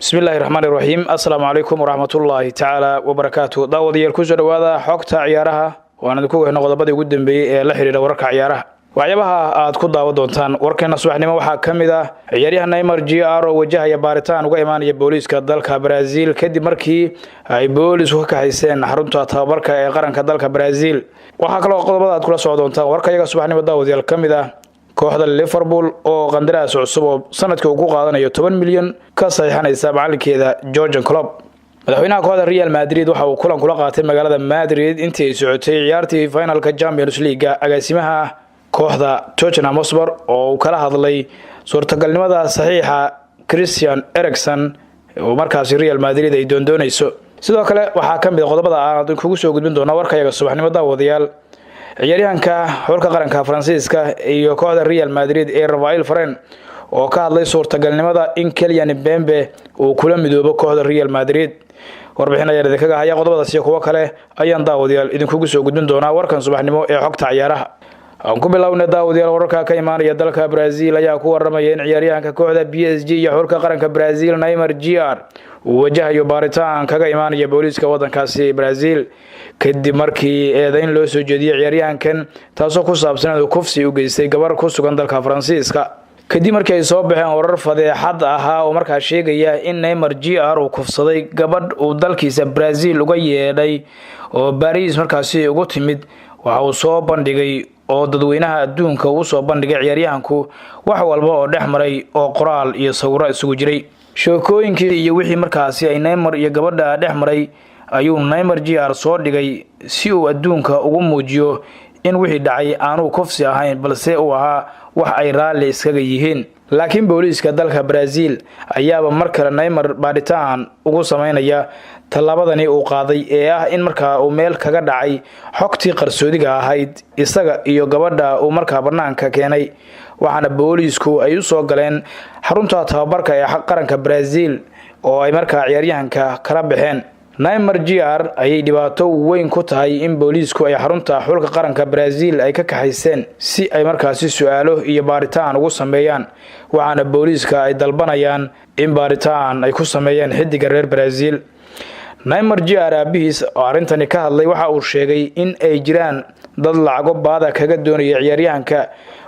Bismillahirrahmanirrahim. Assalamu alaykum warahmatullahi ta'ala wabarakatuh. Daawadayaal ku soo dhawaada xogta ciyaaraha waana ku wehno qodobada ugu dambeeyay ee la xiriira wararka ciyaaraha. Waxyaabaha aad ku daawan doontaan warkeena subaxnimo waxaa kamid ah ciyaaryahan Neymar Jr oo wajahaya baaritaan uga imaanaya booliiska dalka Brazil kadib markii ay boolisku ka kaxayseen xarunta tababarka ee qaranka dalka Brazil. Waxa kale oo qodobada aad kula soo doontaan warkayaga subaxnimo daawadayaal kamid ah kooxda Liverpool oo qandaraas cusub oo sanadkii uu ku qaadanayo 10 milyan ka saxiixanaysa macalinkeeda Jurgen Klopp. Madaxweynaha kooxda Real Madrid waxa uu kulan kula qaatay magaalada Madrid intii ay socotay ciyaartii finalka Champions League agaasimaha kooxda Tottenham Hotspur oo kala hadlay suurtagalnimada saxiixa Christian Eriksen oo markaas Real Madrid ay doonayso. Sidoo kale waxa kamid ah qodobada aan kugu soo gudbin doona warkayaga subaxnimo daawadayaal ciyaaryahanka xulka qaranka Faransiiska iyo kooxda Real Madrid ee Rafael Varane oo ka hadlay suurtagalnimada in Kylian Mbappe uu kula midoobo kooxda Real Madrid. Warbixinada idinka kaga haya qodobadaas iyo kuwa kale ayaan daawadayaal idinku soo gudbin doona warkan subaxnimo ee xogta ciyaaraha. aan ku bilownay daawadayaal wararka ka imaanaya dalka Brazil ayaa ku waramaya in ciyaaryahanka kooxda PSG iyo xulka qaranka Brazil Neymar Jr uu wajahayo baaritaan kaga imaanaya booliiska wadankaasi Brazil kadib markii eedayn loo soo jeediyay ciyaaryahankan taasoo ku saabsan inuu kufsi u geystay gabar ku sugan dalka Faransiiska. kadib markii ay soo baxeen warar fadeexad ah oo markaa sheegaya in Neymar Jr uu kufsaday gabadh uu dalkiisa Brazil uga yeedhay oo Paris markaasi ugu timid waxa uu soo bandhigay oo dadweynaha adduunka uu soo bandhigay ciyaaryahanku wax walba oo dhexmaray oo qoraal iyo sawiro isugu jiray. Sheekooyinkii iyo wixii markaasi ay Neymar iyo gabadha dhexmaray ayuu Neymar Jr soo dhigay si uu adduunka ugu muujiyo in wixii dhacay aanu kufsi ahayn balse uu ahaa wax ay raali iskaga yihiin. laakiin booliiska dalka Brazil ayaaba markale Neymar baaritaan ugu sameynaya talabadani uu qaaday ee ah in markaa uu meel kaga dhacay xogtii qarsoodiga ahayd isaga iyo gabadha uu markaa banaanka keenay. waxaana booliisku ay u soo galeen xarunta tababarka ee qaranka Brazil oo ay markaa ciyaaryahanka kala baxeen. Neymar Jr ayay dhibaato weyn ku tahay in booliisku ay xarunta xulka qaranka Brazil ay ka kaxayseen si ay markaasi su'aalo iyo baaritaan ugu sameeyaan. waxaana booliiska ay dalbanayaan in baaritaan ay ku sameeyaan xidiga reer Brazil. Neymar Jr aabbihiis oo arintani ka hadlay waxa uu sheegay in ay jiraan dad lacago baada kaga doonaya ciyaaryahanka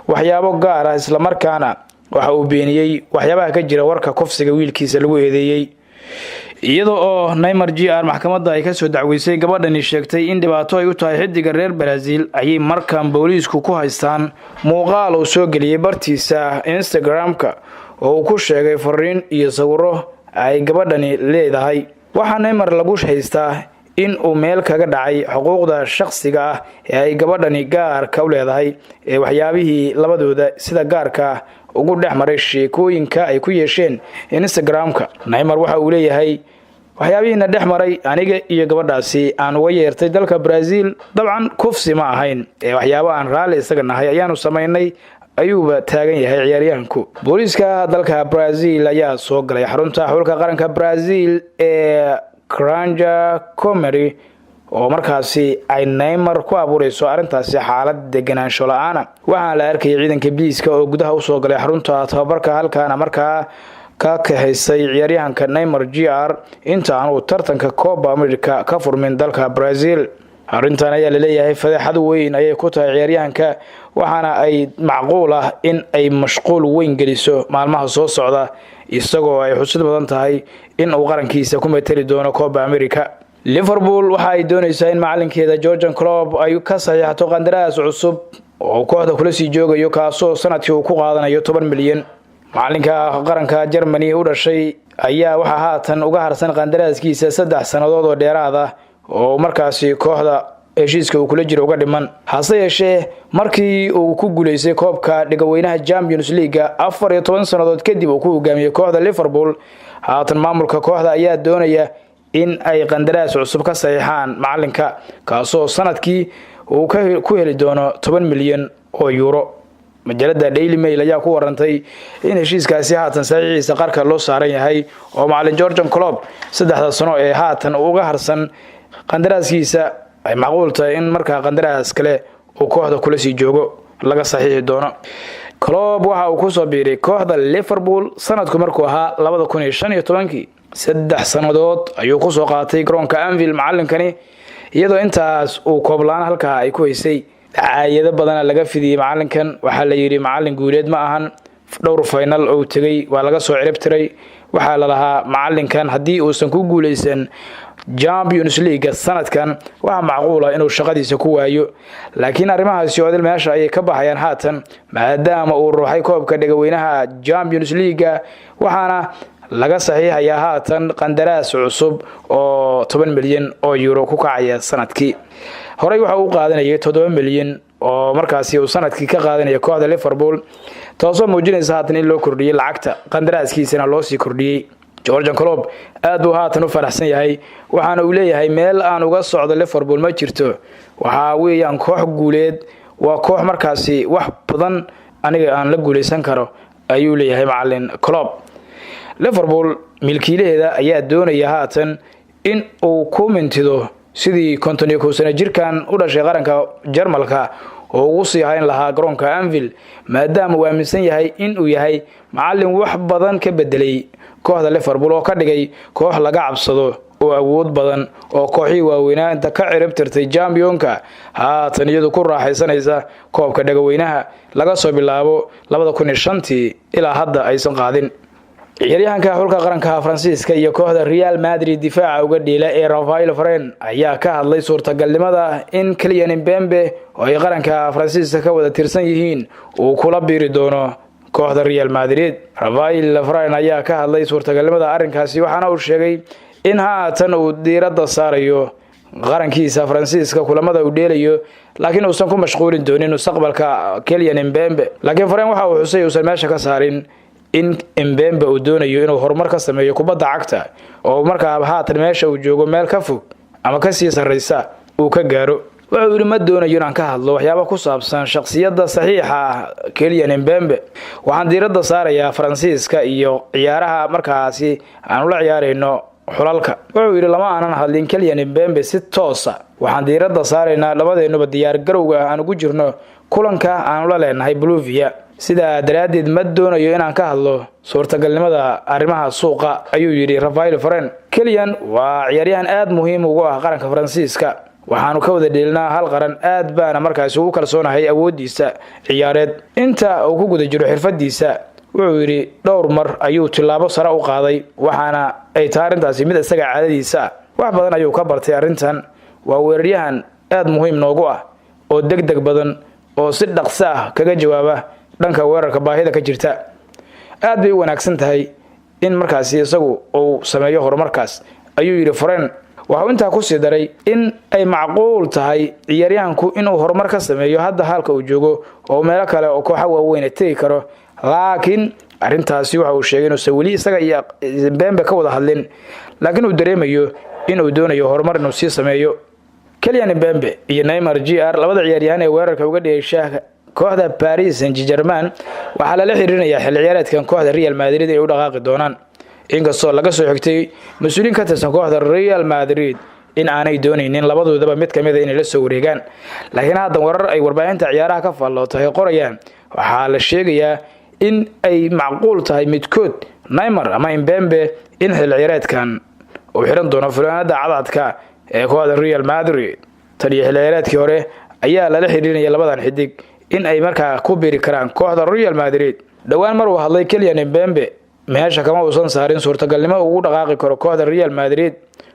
waxyaabo gaar ah isla markaana waxa uu beeniyay waxyaabaha ka jira warka kufsiga wiilkiisa lagu eedeeyay. iyadoo oo Neymar Jr maxkamadda ay ka soo dacweysay gabadhani sheegtay in dhibaato ay u tahay xidiga reer Brazil ayay markaan booliisku ku haystaan muuqaal uu soo galiyay bartiisa Instagram-ka oo uu ku sheegay fariin iyo sawiro ay gabadhani leedahay. waxaa Neymar lagu haystaa in uu meel kaga dhacay xuquuqda shakhsiga ah ee ay gabadhani gaarka u leedahay ee waxyaabihii labadooda sida gaarka ugu dhexmaray sheekooyinka ay ku yeesheen Instagram-ka. Neymar waxa uu leeyahay waxyaabihiina dhexmaray aniga iyo gabadhaasi aan uga yeertay dalka Brazil dabcan kufsi ma ahayn ee waxyaabo aan raali isaga nahay ayaanu sameynay ayuuba taagan yahay ciyaaryahanku. booliiska dalka Brazil ayaa soo galay xarunta xulka qaranka Brazil ee Granja Comary oo markaasi ay Neymar ku abuurayso arintaasi xaalad deganaansho la'aan. waxaa la arkay ciidanka booliiska oo gudaha u soo galay xarunta tababarka halkaana markaa ka kaxaysay ciyaaryahanka Neymar Jr inta aanu tartanka Copa America ka furmin dalka Brazil. arintan ayaa la leeyahay fadeexad weyn ayay ku tahay ciyaaryahanka waxaana ay macquul ah in ay mashquul weyn geliso maalmaha soo socda isagoo ay xusid badan tahay in uu qarankiisa ku meteli doono Copa America. Liverpool waxa ay doonaysaa in macalinkeeda Jurgen Klopp ay ka saxiixato qandaraas cusub oo kooxda kula sii joogayo kaasoo sanadkii uu ku qaadanayo 10 milyan. macalinka qaranka Germany u dhashay ayaa waxa haatan uga harsan qandaraaskiisa 3 sanadood oo dheeraad ah oo markaasi kooxda heshiiska uu kula jiro uga dhiman. hase yeeshee markii uu ku guuleysay koobka dhigaweynaha Champions League 14 sanadood kadib uu ku hogaamiyay kooxda Liverpool haatan maamulka kooxda ayaa doonaya in ay qandaraas cusub ka saxiixaan macalinka kaasoo sanadkii uu ku heli doono 10 milyan oo euro. majalada Daily Mail ayaa ku warantay in heshiiskaasi haatan saxiixiisa qarka loo saaran yahay oo macalin Jurgen Klopp 3 sano ee haatan uga harsan qandaraaskiisa ay macquul tahay in markaa qandaraas kale uu kooxda kula sii joogo laga saxiixi doono. Klopp waxa uu ku soo biiray kooxda Liverpool sanadku markuu ahaa 2015 saddex sanadood ayuu ku soo qaatay garoonka Anfield macallinkani iyadoo intaas uu kooblaan halka ay ku haysay caayada badan laga fidiyay macallinkan waxa la yiri macallin guuleed ma ahan dhowr final oo tagay waa laga soo cirib tiray waxa la lahaa macallinkan hadii uusan ku guuleysan Champions League sanadkan waxa macquul ah inuu shaqadiisa ku waayo laakiin arrimahaasi oo meesha ay ka baxayaan haatan maadaama uu ruuxay koobka dhagaweynaha Champions League waxaana laga saxiixayaa haatan qandaraas cusub oo 10 milyan oo euro ku kacaya sanadkii horey waxa uu qaadanayay 7 milyan oo markaasi uu sanadkii ka qaadanaya kooxda Liverpool taasoo muujinaysa haatan in loo kordhiyay lacagta qandaraaskiisana loo sii kordhiyay Jurgen Klopp aad buu haatan u faraxsan yahay waxaana uu leeyahay meel aan uga socdo Liverpool ma jirto waxa weeyaan koox guuleed waa koox markaasi wax badan aniga aan la guuleysan karo ayuu leeyahay macallin Klopp Liverpool milkiilaheeda ayaa doonaya haatan in uu ku mintido sidii kontonyo sano jirkan u dhashay qaranka Jarmalka oo uu sii hayn lahaa garoonka Anfield maadaama uu aaminsan yahay in uu yahay macallin wax badan ka bedelay kooxda Liverpool oo ka dhigay koox laga cabsado oo awood badan oo kooxii waaweynaa inta ka cirib tirtay championka haatan iyadu ku raaxaysanaysa koobka dhagaweynaha laga soo bilaabo 2005 ilaa hadda aysan qaadin ciyaaryahanka xulka qaranka Faransiiska iyo kooxda Real Madrid difaaca uga dhigay ee Rafael Varane ayaa ka hadlay suurtagalnimada in Kylian Mbappe oo ay qaranka Faransiiska ka wada tirsan yihiin uu kula biiri doono kooxda Real Madrid Rafael Varane ayaa ka hadlay suurtagalnimada arrinkaasi waxaana uu sheegay in haatan uu diiradda saarayo qarankiisa Faransiiska kulamada uu dheelayo laakiin uusan ku mashquulin doonin mustaqbalka Kylian Mbappe laakiin Varane waxa uu xusay uusan meesha ka saarin in Mbappe uu doonayo inuu horumar ka sameeyo kubadda cagta oo markaa haatan meesha uu joogo meel ka fog ama ka sii sareysa uu ka gaaro wuxuu yiri ma doonayo inaan ka hadlo waxyaabo ku saabsan shakhsiyadda saxiixa Kylian Mbappe waxaan diiradda saarayaa Faransiiska iyo ciyaaraha markaasi aan la ciyaareyno xulalka wuxuu yiri lama aanan hadlin Kylian Mbappe si toos ah waxaan diiradda saaraynaa labadeenaba diyaar garowga aan ugu jirno kulanka aan la leenahay Bolivia sida daraadeed ma doonayo inaan ka hadlo suurtagalnimada arrimaha suuqa ayuu yiri Rafael Varane Kylian waa ciyaaryahan aad muhiim ugu ah qaranka Faransiiska waxaanu ka wada dheelnaa hal qaran aad baana markaas ugu kalsoonahay awoodiisa ciyaareed inta uu ku guda jiro xirfadiisa wuxuu yiri dhowr mar ayuu tilaabo sare u qaaday waxaana ay taarintaasi mid isaga caadadiisa wax badan ayuu ka bartay arrintan waa weeraryahan aad muhiim noogu ah oo degdeg badan oo si dhaqso ah kaga jawaaba dhanka weerarka baahida ka jirta aad bay wanaagsan tahay in markaasi isagu uu sameeyo horumarkaas ayuu yiri Varane waxa inta ku sii daray in ay macquul tahay ciyaaryahanku inuu horumar ka sameeyo hadda halka uu joogo oo meel kale oo koox waaweyn tagi karo laakiin arintaasi waxa uu sheegay inuu wali isaga iyo Mbappe ka wada hadlin laakiin uu dareemayo inuu doonayo horumar inuu sii sameeyo Kylian Mbappe iyo Neymar Jr labada ciyaaryahan ee weerarka uga dhigay kooxda Paris Saint-Germain waxa la xiriirinayaa xil ciyaareedkan kooxda Real Madrid ay u dhaqaaqi doonaan inkastoo laga soo xigtay mas'uuliin ka tirsan kooxda Real Madrid in aanay doonaynin labadoodaba mid kamid ah in la soo wareegaan laakiin hadda warar ay warbaahinta ciyaaraha ka fallootay qorayaan waxa la sheegayaa in ay macquul tahay midkood Neymar ama Mbappe in xil ciyaareedkan uu xiran doono fanaanada cadadka ee kooxda Real Madrid tani xil ciyaareedkii hore ayaa la xiriirinaya labadan xidig in ay markaa ku biiri karaan kooxda Real Madrid dhawaan mar uu hadlay Kylian Mbappe meesha kama uusan saarin suurtagalnimo ugu dhaqaaqi karo kooxda Real Madrid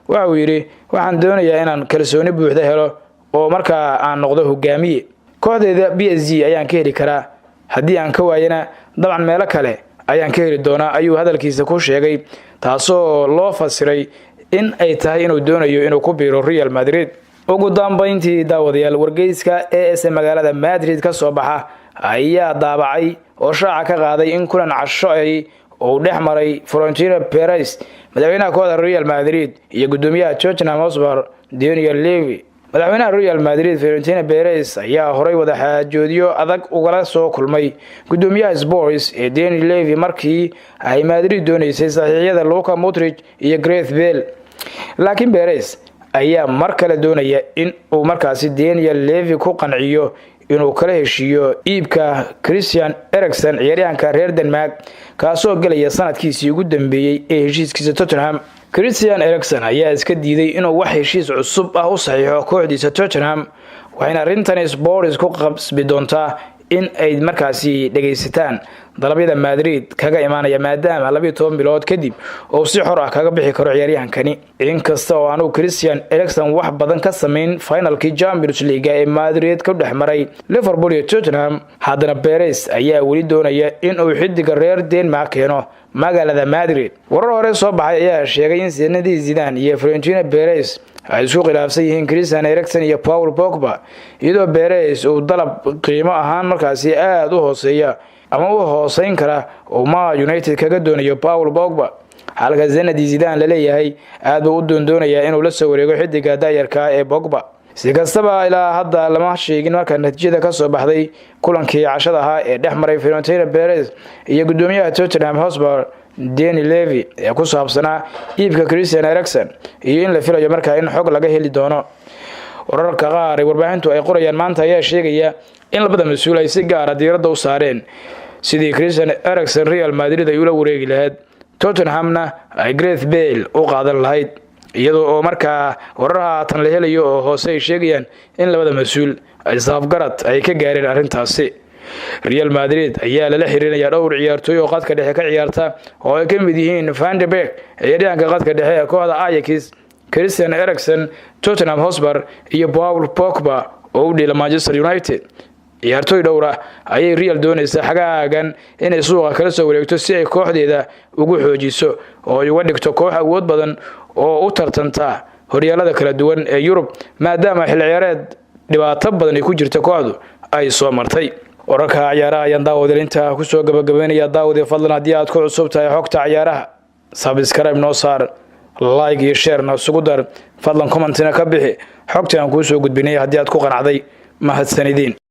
waxa uu yiri waxaan doonayaa inaan kalsooni buuxda helo oo markaa aan noqdo hogaamiye kooxdeeda PSG ayaan ka heli karaa haddii aan ka waayana dabcan meel kale ayaan ka heli doonaa ayuu hadalkiisa ku sheegay taasoo loo fasiray in ay tahay inuu doonayo inuu ku biiro Real Madrid ugu dambeyntii daawadayaal wargeyska AS magaalada Madrid ka soo baxa ayaa daabacay oo shaaca ka qaaday in kulan casho ay oo dhexmaray Florentino Perez madaxweynaha kooxda Real Madrid iyo gudoomiyaha Tottenham Hotspur Daniel Levy madaxweynaha Real Madrid Florentino Perez ayaa horay wada xaajoodiyo adag ugala soo kulmay gudoomiyaha Spurs ee Daniel Levy markii ay Madrid doonaysay saxiixyada Luka Modric iyo Gareth Bale laakiin Perez ayaa mar kale doonaya in uu markaasi Daniel Levy ku qanciyo inuu kala heshiiyo iibka Christian Eriksen ciyaaryahanka reer Denmark kaasoo galaya sanadkiisii ugu dambeeyay ee heshiiskiisa Tottenham. Christian Eriksen ayaa iska diiday inuu wax heshiis cusub u saxiixo kooxdiisa Tottenham, waxayna arrintan Spurs ku qabsbi doontaa in ay markaasi dhageysataan dalabyada Madrid kaga imaanaya maadaama 12 bilood kadib oo si xor ah kaga bixi karo ciyaaryahankani. Inkasta oo aanu Christian Eriksen wax badan ka sameyn finalkii Champions League ee Madrid ka dhaxmaray Liverpool iyo Tottenham, haddana Perez ayaa weli doonaya in uu xidiga reer Denmark keeno magaalada Madrid. Warar hore soo baxay ayaa sheegay in Zinedine Zidane iyo Florentino Perez ay isku khilaafsan yihiin Christian Eriksen iyo Paul Pogba, iyadoo Perez uu dalab qiimo ahaan markaasi aad u hooseeya ama u hooseyn kara oo Man United kaga doonayo Paul Pogba, halka Zinedine Zidane la leeyahay aad uu doonaya inuu la soo wareego xidiga daayarka ee Pogba. Si kastaba ilaa hadda lama sheegin marka natiijada ka soo baxday kulankii cashada ahaa ee dhexmaray Florentino Perez iyo gudoomiyaha Tottenham Hotspur Daniel Levy ee ku saabsanaa iibka Christian Eriksen iyo in la filayo markaa in xog laga heli doono. Wararka qaar ee warbaahintu ay qorayaan maanta ayaa sheegaya in labada mas'uul ay si gaar ah diiradda u saareen sidii Christian Eriksen Real Madrid ay ula wareegi lahayd, Tottenhamna ay Gareth Bale u qaadan lahayd, iyadoo oo markaa wararka tan la helayo oo hoose ay sheegayaan in labada mas'uul ay safgarad ay ka gaareen arrintaasi. Real Madrid ayaa la xiriirinayaa dhowr ciyaartooy oo qadka dhexe ka ciyaarta oo ay ka mid yihiin Van de Beek ciyaaryahanka qadka dhexe ee kooxda Ajax, Christian Eriksen Tottenham Hotspur iyo Paul Pogba oo u dhila Manchester United. ciyaartooy dhowr ah ayay Real doonaysaa xagaagan inay suuqa kala soo wareegto si ay kooxdeeda ugu xoojiso oo ay uga dhigto koox awood badan oo u tartanta horyaalada kala duwan ee Yurub maadaama xil ciyaareed dhibaato badan ay ku jirto kooxdu ay soo martay. wararka ciyaaraha ayaan daawadelinta ku soo gabagabeynaya. daawadii fadlan haddii aad ku cusub tahay xogta ciyaaraha subscribe noo saar, like iyo share na isugu dar, fadlan commentina ka bixi xogta aan ku soo gudbinay haddii aad ku qanacday. mahadsanidin.